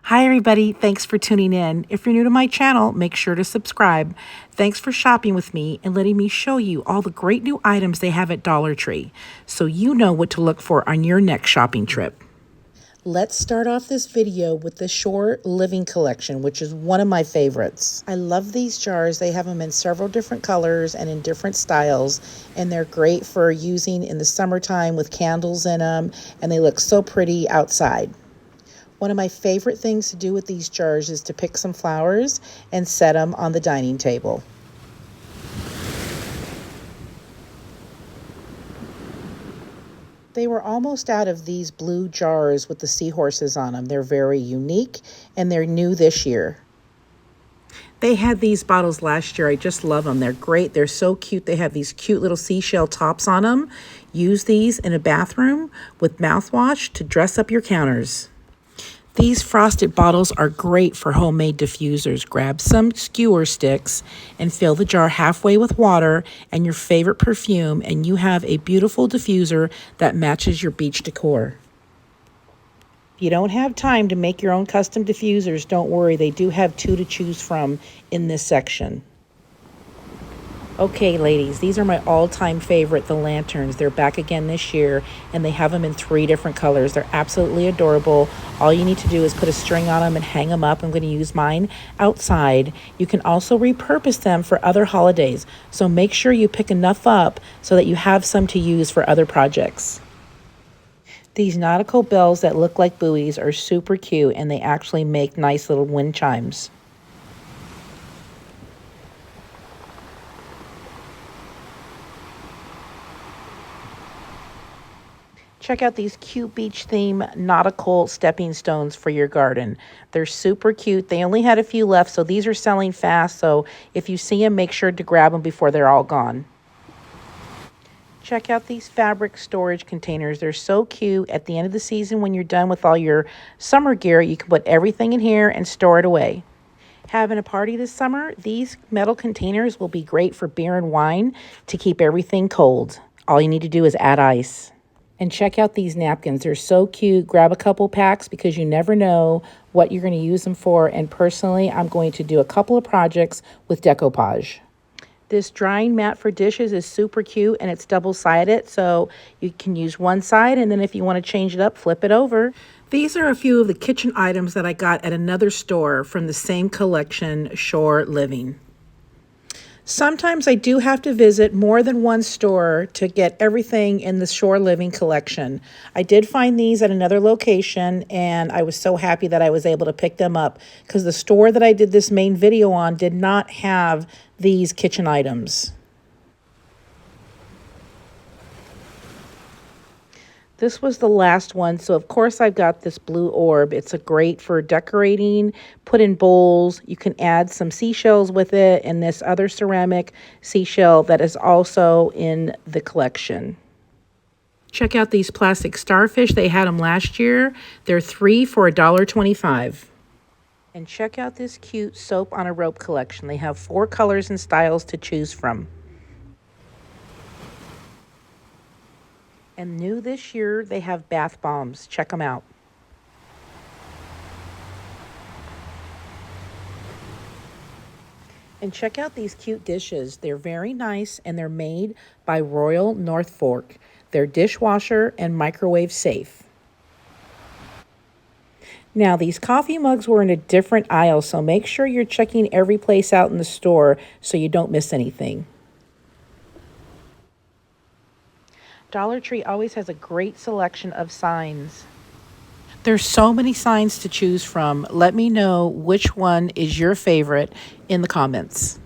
Hi everybody, thanks for tuning in. If you're new to my channel, make sure to subscribe. Thanks for shopping with me and letting me show you all the great new items they have at Dollar Tree, so you know what to look for on your next shopping trip. Let's start off this video with the Shore Living Collection, which is one of my favorites. I love these jars. They have them in several different colors and in different styles, and they're great for using in the summertime with candles in them, and they look so pretty outside. One of my favorite things to do with these jars is to pick some flowers and set them on the dining table. They were almost out of these blue jars with the seahorses on them. They're very unique and they're new this year. They had these bottles last year. I just love them. They're great. They're so cute. They have these cute little seashell tops on them. Use these in a bathroom with mouthwash to dress up your counters. These frosted bottles are great for homemade diffusers. Grab some skewer sticks and fill the jar halfway with water and your favorite perfume, and you have a beautiful diffuser that matches your beach decor. If you don't have time to make your own custom diffusers, don't worry. They do have 2 to choose from in this section. Okay, ladies, these are my all-time favorite, the lanterns. They're back again this year, and they have them in 3 different colors. They're absolutely adorable. All you need to do is put a string on them and hang them up. I'm going to use mine outside. You can also repurpose them for other holidays, so make sure you pick enough up so that you have some to use for other projects. These nautical bells that look like buoys are super cute, and they actually make nice little wind chimes. Check out these cute beach theme nautical stepping stones for your garden. They're super cute. They only had a few left, so these are selling fast. So if you see them, make sure to grab them before they're all gone. Check out these fabric storage containers. They're so cute. At the end of the season, when you're done with all your summer gear, you can put everything in here and store it away. Having a party this summer, these metal containers will be great for beer and wine to keep everything cold. All you need to do is add ice. And check out these napkins. They're so cute. Grab a couple packs because you never know what you're going to use them for. And personally, I'm going to do a couple of projects with decoupage. This drying mat for dishes is super cute and it's double-sided. So you can use one side, and then if you want to change it up, flip it over. These are a few of the kitchen items that I got at another store from the same collection, Shore Living. Sometimes I do have to visit more than one store to get everything in the Shore Living collection. I did find these at another location, and I was so happy that I was able to pick them up because the store that I did this main video on did not have these kitchen items. This was the last one, so of course I've got this blue orb. It's a great for decorating, put in bowls. You can add some seashells with it and this other ceramic seashell that is also in the collection. Check out these plastic starfish. They had them last year. They're 3 for $1.25. And check out this cute soap on a rope collection. They have 4 colors and styles to choose from. And new this year, they have bath bombs. Check them out. And check out these cute dishes. They're very nice, and they're made by Royal North Fork. They're dishwasher and microwave safe. Now, these coffee mugs were in a different aisle, so make sure you're checking every place out in the store so you don't miss anything. Dollar Tree always has a great selection of signs. There's so many signs to choose from. Let me know which one is your favorite in the comments.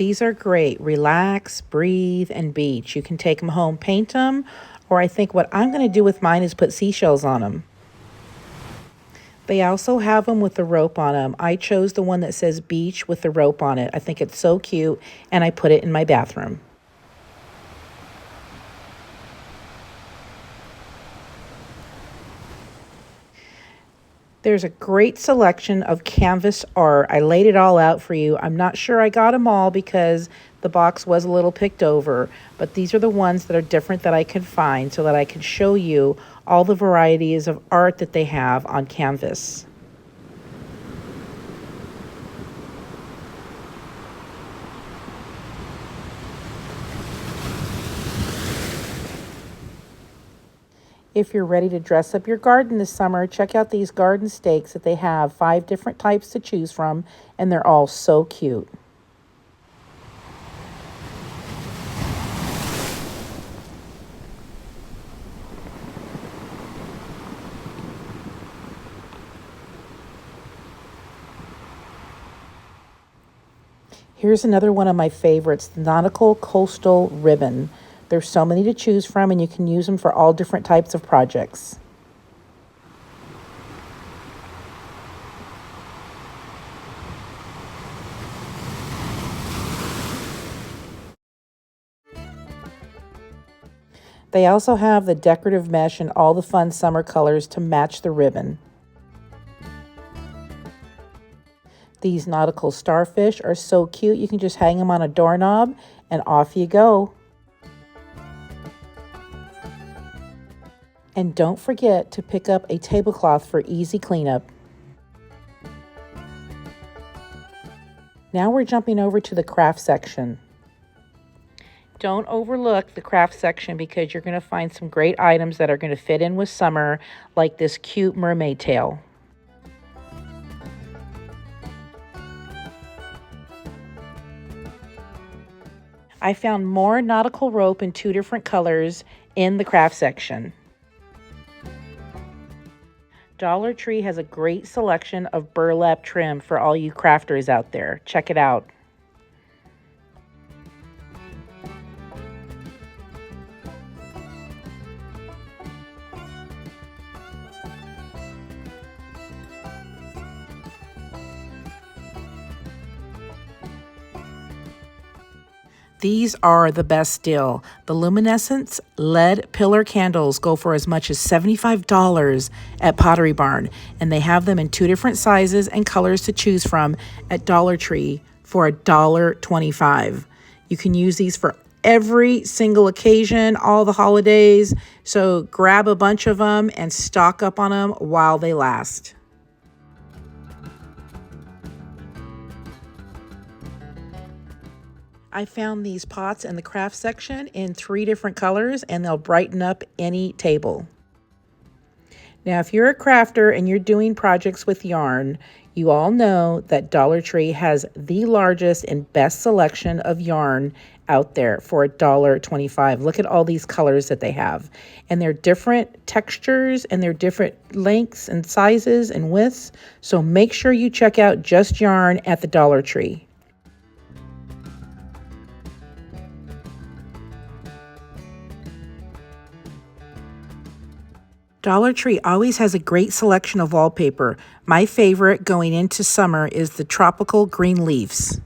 These are great. Relax, breathe, and beach. You can take them home, paint them, or I think what I'm going to do with mine is put seashells on them. They also have them with the rope on them. I chose the one that says beach with the rope on it. I think it's so cute, and I put it in my bathroom. There's a great selection of canvas art. I laid it all out for you. I'm not sure I got them all because the box was a little picked over, but these are the ones that are different that I could find so that I could show you all the varieties of art that they have on canvas. If you're ready to dress up your garden this summer, check out these garden stakes that they have. 5 different types to choose from, and they're all so cute. Here's another one of my favorites, the Nautical Coastal Ribbon. There's so many to choose from, and you can use them for all different types of projects. They also have the decorative mesh and all the fun summer colors to match the ribbon. These nautical starfish are so cute. You can just hang them on a doorknob and off you go. And don't forget to pick up a tablecloth for easy cleanup. Now we're jumping over to the craft section. Don't overlook the craft section because you're going to find some great items that are going to fit in with summer, like this cute mermaid tail. I found more nautical rope in 2 different colors in the craft section. Dollar Tree has a great selection of burlap trim for all you crafters out there. Check it out. These are the best still. The luminescence LED pillar candles go for as much as $75 at Pottery Barn, and they have them in 2 different sizes and colors to choose from at Dollar Tree for $1.25. You can use these for every single occasion, all the holidays, so grab a bunch of them and stock up on them while they last. I found these pots in the craft section in 3 different colors, and they'll brighten up any table. Now, if you're a crafter and you're doing projects with yarn, you all know that Dollar Tree has the largest and best selection of yarn out there for $1.25. Look at all these colors that they have. And they're different textures and they're different lengths and sizes and widths. So make sure you check out Just Yarn at the Dollar Tree. Dollar Tree always has a great selection of wallpaper. My favorite going into summer is the tropical green leaves.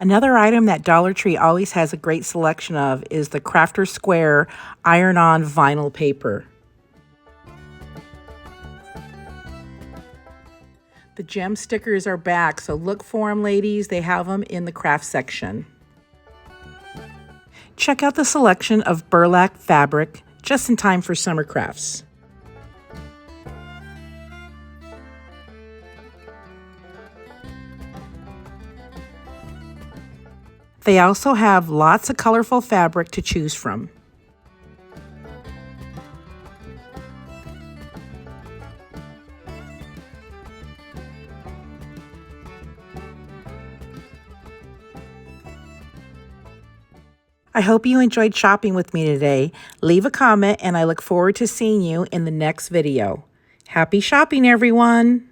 Another item that Dollar Tree always has a great selection of is the Crafter Square iron-on vinyl paper. The gem stickers are back, so look for them, ladies. They have them in the craft section. Check out the selection of burlap fabric just in time for summer crafts. They also have lots of colorful fabric to choose from. I hope you enjoyed shopping with me today. Leave a comment and I look forward to seeing you in the next video. Happy shopping, everyone!